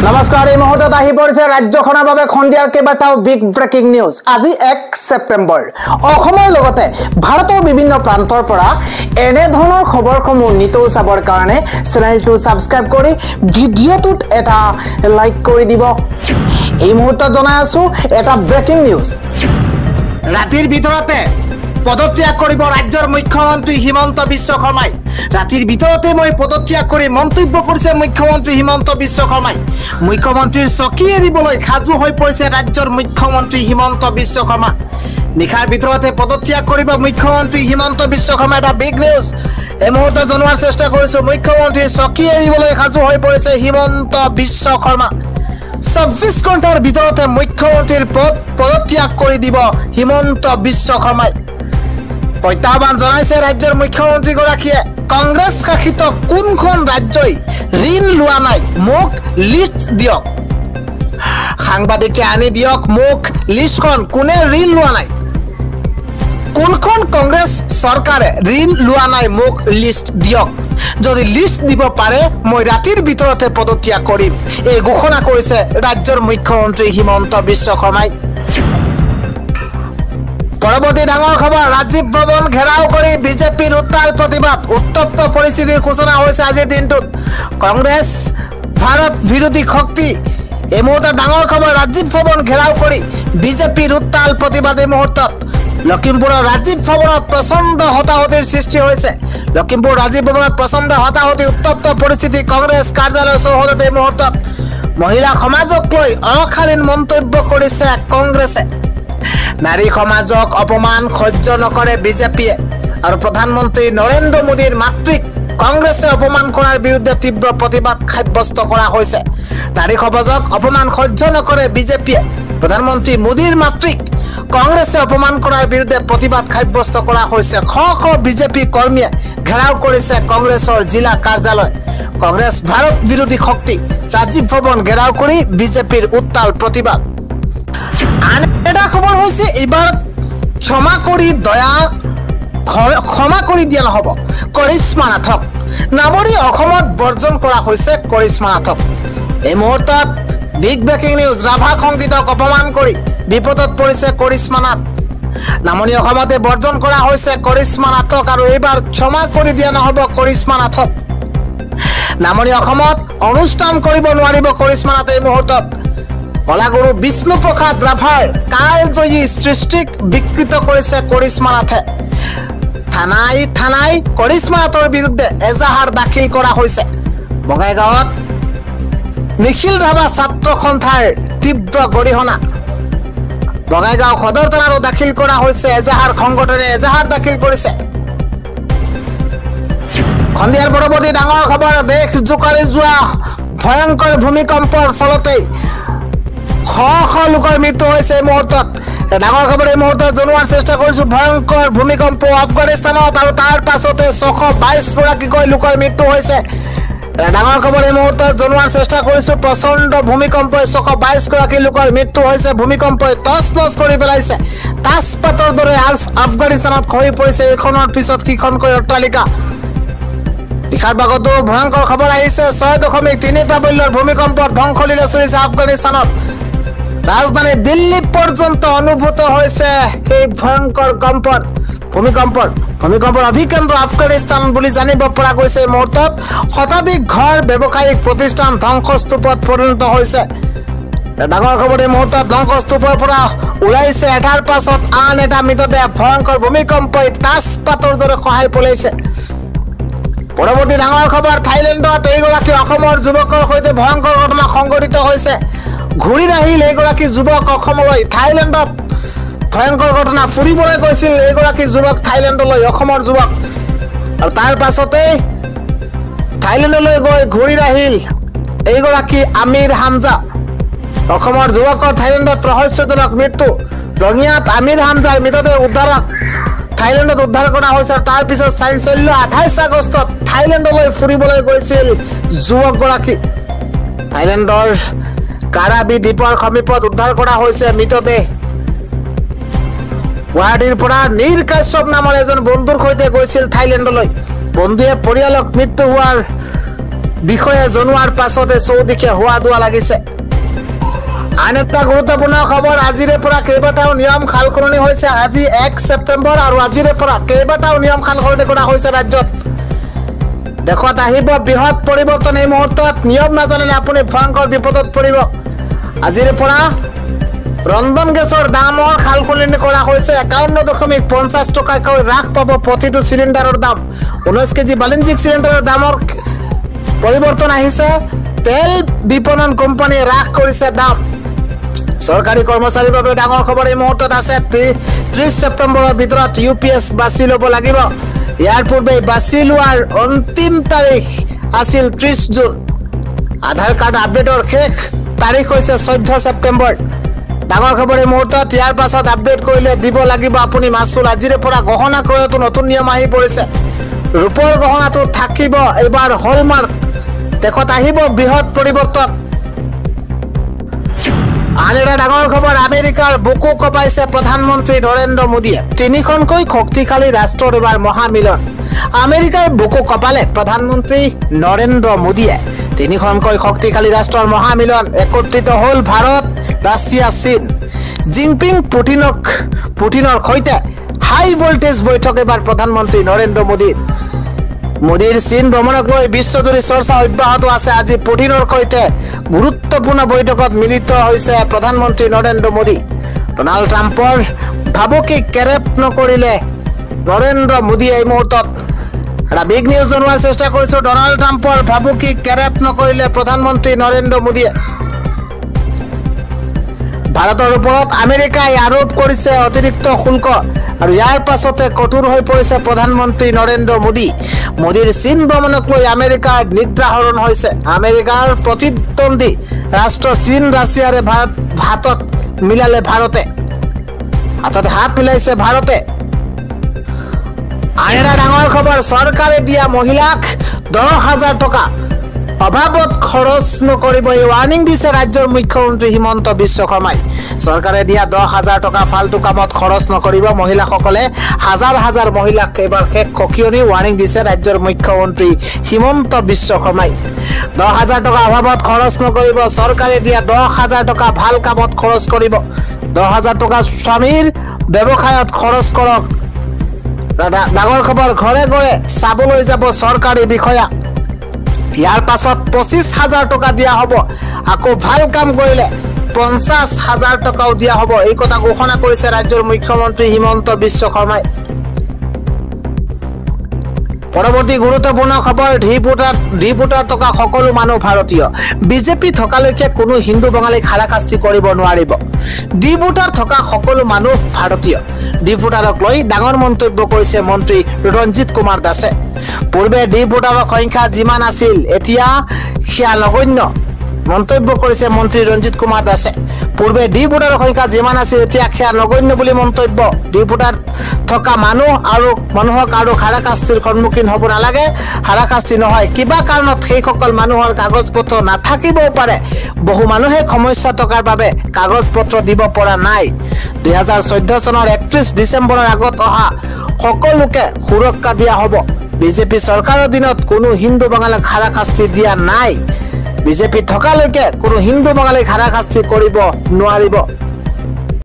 নমস্কাৰ এই মুহূৰ্তত আহি পৰিছে ৰাজ্যখনৰ বাবে খন্দিয়াৰ কেইবাটাও বিগ ব্ৰেকিং নিউজ। আজি 1 ছেপ্টেম্বৰ অসমৰ লগতে ভাৰতৰ বিভিন্ন প্ৰান্তৰ পৰা এনে ধৰণৰ খবৰসমূহ নিতৌ চাবৰ কাৰণে চেনেলটো সাবস্ক্ৰাইব কৰি ভিডিঅ'টোত এটা লাইক কৰি দিব। এই মুহূৰ্তত জনাই আছো এটা ব্ৰেকিং নিউজ। ৰাতিৰ ভিতৰতে পদত্যাগ কৰিব ৰাজ্যৰ মুখ্যমন্ত্ৰী হিমন্ত বিশ্ব শৰ্মাই। ৰাতিৰ ভিতৰতে মই পদত্যাগ কৰি মন্তব্য কৰিছে মুখ্যমন্ত্ৰী হিমন্ত বিশ্ব শৰ্মাই। মুখ্যমন্ত্ৰীৰ চকী এৰিবলৈ সাজু হৈ পৰিছে ৰাজ্যৰ মুখ্যমন্ত্ৰী হিমন্ত বিশ্ব শৰ্মা। নিশাৰ ভিতৰতে পদত্যাগ কৰিব মুখ্যমন্ত্ৰী হিমন্ত বিশ্ব শৰ্মা। এটা বিগ নিউজ এই মুহূৰ্তত জনোৱাৰ চেষ্টা কৰিছো। মুখ্যমন্ত্ৰীৰ চকী এৰিবলৈ সাজু হৈ পৰিছে হিমন্ত বিশ্ব শৰ্মা। 24 ঘণ্টাৰ ভিতৰতে মুখ্যমন্ত্ৰীৰ পদত্যাগ কৰি দিব হিমন্ত বিশ্ব শৰ্মাই। প্ৰত্যাহ্বান জনাইছে ৰাজ্যৰ মুখ্যমন্ত্ৰীগৰাকীয়ে। কংগ্ৰেছ শাসিত কোনখন ৰাজ্যই ঋণ লোৱা নাই মোক লিষ্ট দিয়ক। সাংবাদিকে আনি দিয়ক মোক লিষ্টখন, কোনে ঋণ লোৱা নাই, কোনখন কংগ্ৰেছ চৰকাৰে ঋণ লোৱা নাই মোক লিষ্ট দিয়ক। যদি লিষ্ট দিব পাৰে মই ৰাতিৰ ভিতৰতে পদত্যাগ কৰিম, এই ঘোষণা কৰিছে ৰাজ্যৰ মুখ্যমন্ত্ৰী হিমন্ত বিশ্ব শৰ্মাই। পৰৱৰ্তী ডাঙৰ খবৰ, ৰাজীৱ ভৱন ঘেৰাও কৰি বিজেপিৰ উত্তাল প্ৰতিবাদ। উত্তপ্ত পৰিস্থিতিৰ সূচনা হৈছে আজিৰ দিনটোত। কংগ্ৰেছ ভাৰত বিৰোধী শক্তি এই মুহূৰ্তত ডাঙৰ খবৰ। ৰাজীৱ ভৱন ঘেৰাও কৰি বিজেপিৰ উত্তাল প্ৰতিবাদ এই মুহূৰ্তত। লখিমপুৰৰ ৰাজীৱ ভৱনত প্ৰচণ্ড হতাহতিৰ সৃষ্টি হৈছে। লখিমপুৰ ৰাজীৱ ভৱনত প্ৰচণ্ড হতাহতি, উত্তপ্ত পৰিস্থিতি কংগ্ৰেছ কাৰ্যালয় চৌহদত এই মুহূৰ্তত। মহিলা সমাজক লৈ অশালীন মন্তব্য কৰিছে কংগ্ৰেছে। নাৰী সমাজক অপমান সহ্য নকৰে বিজেপিয়ে আৰু প্ৰধানমন্ত্ৰী নৰেন্দ্ৰ মোদীৰ মাতৃক কংগ্ৰেছে অপমান কৰাৰ বিৰুদ্ধে তীব্ৰ প্ৰতিবাদ সাব্যস্ত কৰা হৈছে। নাৰী সমাজক অপমান সহ্য নকৰে বিজেপিয়ে প্ৰধানমন্ত্ৰী মোদীৰ মাতৃক কংগ্ৰেছে অপমান কৰাৰ বিৰুদ্ধে প্ৰতিবাদ সাব্যস্ত কৰা হৈছে। শ শ বিজেপি কৰ্মীয়ে ঘেৰাও কৰিছে কংগ্ৰেছৰ জিলা কাৰ্যালয়। কংগ্ৰেছ ভাৰত বিৰোধী শক্তি ৰাজীৱ ভৱন ঘেৰাও কৰি বিজেপিৰ উত্তাল প্ৰতিবাদ। আন এটা খবৰ হৈছে এইবাৰ ক্ষমা কৰি দিয়া নহব কৰিশ্মা নাথক। নামৰি অসমত বৰ্জন কৰা হৈছে কৰিশ্মা নাথক। এই মুহূৰ্তত বিগ ব্ৰেকিং নিউজ। ৰাভা সংগীতক অপমান কৰি বিপদত পৰিছে কৰিশ্মা নাথ। নামনি অসমতে বৰ্জন কৰা হৈছে কৰিশ্মা নাথক আৰু এইবাৰ ক্ষমা কৰি দিয়া নহব কৰিশ্মা নাথক। নামনি অসমত অনুষ্ঠান কৰিব নোৱাৰিব কৰিশ্মা নাথ। এই মুহূৰ্তত কলাগুৰু বিষ্ণু প্ৰসাদ ৰাভাৰ কালজয়ী সৃষ্টিক বিকৃত কৰিছে কৰিশ্মা নাথে। থানাই কৰিশ্মা নাথৰ বিৰুদ্ধে এজাহাৰ দাখিল কৰা হৈছে। বঙাইগাঁৱত নিখিল ৰাভা ছাত্ৰ সন্থাৰ তীব্ৰ গৰিহণা। বঙাইগাঁও সদৰ থানাতো দাখিল কৰা হৈছে এজাহাৰ। সংগঠনে এজাহাৰ দাখিল কৰিছে। সন্ধিয়াৰ পৰৱৰ্তী ডাঙৰ খবৰ, দেশ জোকাৰি যোৱা ভয়ংকৰ ভূমিকম্পৰ ফলতেই শ শ লোকৰ মৃত্যু হৈছে। এই মুহূৰ্তত ডাঙৰ খবৰ এই মুহূৰ্তত জনোৱাৰ চেষ্টা কৰিছো। ভয়ংকৰ ভূমিকম্প আফগানিস্তানত আৰু তাৰ পাছতে 622 গৰাকীকৈ লোকৰ মৃত্যু হৈছে। ডাঙৰ খবৰ এই মুহূৰ্তত জনোৱাৰ চেষ্টা কৰিছো। প্ৰচণ্ড ভূমিকম্পই 622 গৰাকী লোকৰ মৃত্যু হৈছে। ভূমিকম্পই তছনছ কৰি পেলাইছে। তাজপাতৰ দৰে আফগানিস্তানত খহি পৰিছে এইখনৰ পিছত সিখনকৈ অট্টালিকা। নিশাৰ ভাগতো ভয়ংকৰ খবৰ আহিছে। 6.3 প্ৰাবল্যৰ ভূমিকম্পত ধ্বংসলীলা চলিছে আফগানিস্তানত। ৰাজধানী দিল্লী পৰ্যন্ত অনুভূত হৈছে এই ভয়ংকৰ ভূমিকম্পৰ অভিকেন্দ্ৰ আফগানিস্তান বুলি জানিব পৰা গৈছে। এই মুহূৰ্তত শতাধিক ঘৰ, ব্যৱসায়িক প্ৰতিষ্ঠান ধ্বংসস্তূপত পৰিণত হৈছে। ডাঙৰ খবৰ এই মুহূৰ্তত ধ্বংসস্তূপৰ পৰা ওলাইছে এটাৰ পাছত আন এটা মৃতদেহ। ভয়ংকৰ ভূমিকম্পই তাজপাতৰ দৰে খহাই পেলাইছে। পৰৱৰ্তী ডাঙৰ খবৰ, থাইলেণ্ডত এইগৰাকী অসমৰ যুৱকৰ সৈতে ভয়ংকৰ ঘটনা সংঘটিত হৈছে। ঘূৰি আহিল এইগৰাকী যুৱক অসমলৈ। থাইলেণ্ডত ভয়ংকৰ ঘটনা। ফুৰিবলৈ গৈছিল এইগৰাকী যুৱক থাইলেণ্ডলৈ, অসমৰ যুৱক, আৰু তাৰ পাছতে থাইলেণ্ডলৈ গৈ ঘূৰি আহিল এইগৰাকী আমিৰ হামজা। অসমৰ যুৱকৰ থাইলেণ্ডত ৰহস্যজনক মৃত্যু। ৰঙিয়াত আমিৰ হামজাৰ মৃতদেহ থাইলেণ্ডত উদ্ধাৰ কৰা হৈছে। তাৰ পিছত চাঞ্চল্য। 28 আগষ্টত থাইলেণ্ডলৈ ফুৰিবলৈ গৈছিল যুৱকগৰাকী। থাইলেণ্ডৰ কাৰাবি দ্বীপৰ সমীপত উদ্ধাৰ কৰা হৈছে মৃতদেহ। গুৱাহাটীৰ পৰা নীৰ কাশ্যপ নামৰ এজন বন্ধুৰ সৈতে গৈছিল থাইলেণ্ডলৈ। বন্ধুৱে পৰিয়ালক মৃত্যু হোৱাৰ বিষয়ে জনোৱাৰ পাছতে চৌদিশে হোৱা দোৱা লাগিছে। আন এটা গুৰুত্বপূৰ্ণ খবৰ, আজিৰে পৰা কেইবাটাও নিয়ম সালসলনি হৈছে। আজি 1 ছেপ্টেম্বৰ আৰু আজিৰে পৰা কেইবাটাও নিয়ম সালসলনি কৰা হৈছে ৰাজ্যত। দেশত আহিব বৃহৎ পৰিৱৰ্তন। এই মুহূৰ্তত নিয়ম নাজানিলে আপুনি ভয়ংকৰ বিপদত পৰিব। আজিৰে পৰা ৰন্ধন গেছৰ দামৰ সালসলনি কৰা হৈছে। 51.50 টকাকৈ হ্ৰাস পাব প্ৰতিটো চিলিণ্ডাৰৰ দাম। 19 কেজি বাণিজ্যিক চিলিণ্ডাৰৰ দামৰ পৰিৱৰ্তন আহিছে। তেল বিপণন কোম্পানীয়ে হ্ৰাস কৰিছে দাম। চৰকাৰী কৰ্মচাৰীৰ বাবে ডাঙৰ খবৰ এই মুহূৰ্তত আছে। 30 ছেপ্টেম্বৰৰ ভিতৰত UPS বাছি ল'ব লাগিব। ইয়াৰ পূৰ্বে বাছি লোৱাৰ অন্তিম তাৰিখ আছিল 30 জুন। আধাৰ কাৰ্ড আপডেটৰ শেষ তাৰিখ হৈছে 14 ছেপ্টেম্বৰ। ডাঙৰ খবৰ এই মুহূৰ্তত। ইয়াৰ পাছত আপডেট কৰিলে দিব লাগিব আপুনি মাচুল। আজিৰে পৰা গহনা ক্ৰয়তো নতুন নিয়ম আহি পৰিছে। ৰূপৰ গহনাটো থাকিব এইবাৰ হলমাৰ্ক। দেশত আহিব বৃহৎ পৰিৱৰ্তন। আন এটা ডাঙৰ খবৰ, আমেৰিকাৰ বুকু কঁপাইছে প্ৰধানমন্ত্ৰী নৰেন্দ্ৰ মোদীয়ে। 3খনকৈ শক্তিশালী ৰাষ্ট্ৰৰ এবাৰ মহামিলন। আমেৰিকাৰ বুকু কঁপালে প্ৰধানমন্ত্ৰী নৰেন্দ্ৰ মোদীয়ে। 3খনকৈ শক্তিশালী ৰাষ্ট্ৰৰ মহামিলন। একত্ৰিত হ'ল ভাৰত, ৰাছিয়া, চীন। জিনপিং পুটিনৰ সৈতে হাই ভোল্টেজ বৈঠক এবাৰ প্ৰধানমন্ত্ৰী নৰেন্দ্ৰ মোদীৰ চীন ভ্ৰমণক লৈ বিশ্বজুৰি চৰ্চা অব্যাহত আছে। আজি পুটিনৰ সৈতে গুৰুত্বপূৰ্ণ বৈঠকত মিলিত হৈছে প্ৰধানমন্ত্ৰী নৰেন্দ্ৰ মোদী। ডনাল্ড ট্ৰাম্পৰ ভাবুকিক কেৰেপ নকৰিলে নৰেন্দ্ৰ মোদীয়ে। এই মুহূৰ্তত এটা বিগ নিউজ জনোৱাৰ চেষ্টা কৰিছো। ডনাল্ড ট্ৰাম্পৰ ভাবুকিক কেৰেপ নকৰিলে প্ৰধানমন্ত্ৰী নৰেন্দ্ৰ মোদীয়ে। ভাৰতৰ ওপৰত আমেৰিকাই আৰোপ কৰিছে অতিৰিক্ত শুল্ক আৰু ইয়াৰ পাছতে কঠোৰ হৈ পৰিছে প্ৰধানমন্ত্ৰী নৰেন্দ্ৰ মোদী। মোদীৰ চীন ভ্ৰমণক লৈ আমেৰিকাৰ নিদ্ৰাহৰণ হৈছে। আমেৰিকাৰ প্ৰতিদ্বন্দ্বী ৰাষ্ট্ৰ চীন, ৰাছিয়াৰে হাতত মিলাইছে ভাৰতে। আন এটা ডাঙৰ খবৰ, চৰকাৰে দিয়া মহিলাক 10,000 টকা অভাৱত খৰচ নকৰিব। এই ৱাৰ্নিং দিছে ৰাজ্যৰ মুখ্যমন্ত্ৰী হিমন্ত বিশ্ব শৰ্মাই। চৰকাৰে দিয়া 10,000 টকা ফাল্টু কামত খৰচ নকৰিব। মহিলাসকলে হাজাৰ মহিলাক এইবাৰ শেষ সকিয়নি ৱাৰ্নিং দিছে ৰাজ্যৰ মুখ্যমন্ত্ৰী হিমন্ত বিশ্ব শৰ্মাই। 10,000 টকা অভাৱত খৰচ নকৰিব। চৰকাৰে দিয়া 10,000 টকা ভাল কামত খৰচ কৰিব। 10,000 টকা স্বামীৰ ব্যৱসায়ত খৰচ কৰক। ডাঙৰ খবৰ, ঘৰে ঘৰে চাবলৈ যাব চৰকাৰী বিষয়া। ইয়াৰ পাছত 25,000 টকা দিয়া হ'ব। আকৌ ভাল কাম কৰিলে 50,000 টকাও দিয়া হ'ব। এই কথা ঘোষণা কৰিছে ৰাজ্যৰ মুখ্যমন্ত্ৰী হিমন্ত বিশ্ব শৰ্মাই। পৰৱৰ্তী গুৰুত্বপূৰ্ণ খবৰ, ডি ভোটাৰ থকা সকলো মানুহ ভাৰতীয়। বিজেপি থকালৈকে কোনো হিন্দু বঙালীক হাৰাশাস্তি কৰিব নোৱাৰিব। ডি ভোটাৰ থকা সকলো মানুহ ভাৰতীয়। ডি ভোটাৰক লৈ ডাঙৰ মন্তব্য কৰিছে মন্ত্ৰী ৰঞ্জিত কুমাৰ দাসে। পূৰ্বে ডি ভোটাৰৰ সংখ্যা যিমান আছিল এতিয়া সেয়া নগণ্য। মন্তব্য কৰিছে মন্ত্ৰী ৰঞ্জিত কুমাৰ দাসে। পূৰ্বে ডি ভোটাৰৰ সংখ্যা যিমান আছিল এতিয়া সেয়া নগণ্য বুলি মন্তব্য। ডি ভোটাৰ থকা মানুহক আৰু হাৰাশাস্তিৰ সন্মুখীন হ'ব নালাগে। হাৰাশাস্তি নহয়, কিবা কাৰণত সেইসকল মানুহৰ কাগজ পত্ৰ নাথাকিবও পাৰে। বহু মানুহে সমস্যা থকাৰ বাবে কাগজ পত্ৰ দিব পৰা নাই। 2014 চনৰ 31 ডিচেম্বৰৰ আগত অহা সকলোকে সুৰক্ষা দিয়া হ'ব। বিজেপি চৰকাৰৰ দিনত কোনো হিন্দু বাঙালীক হাৰাশাস্তি দিয়া নাই। বিজেপি থকালৈকে কোনো হিন্দু বাঙালীক হাৰাশাস্তি কৰিব নোৱাৰিব।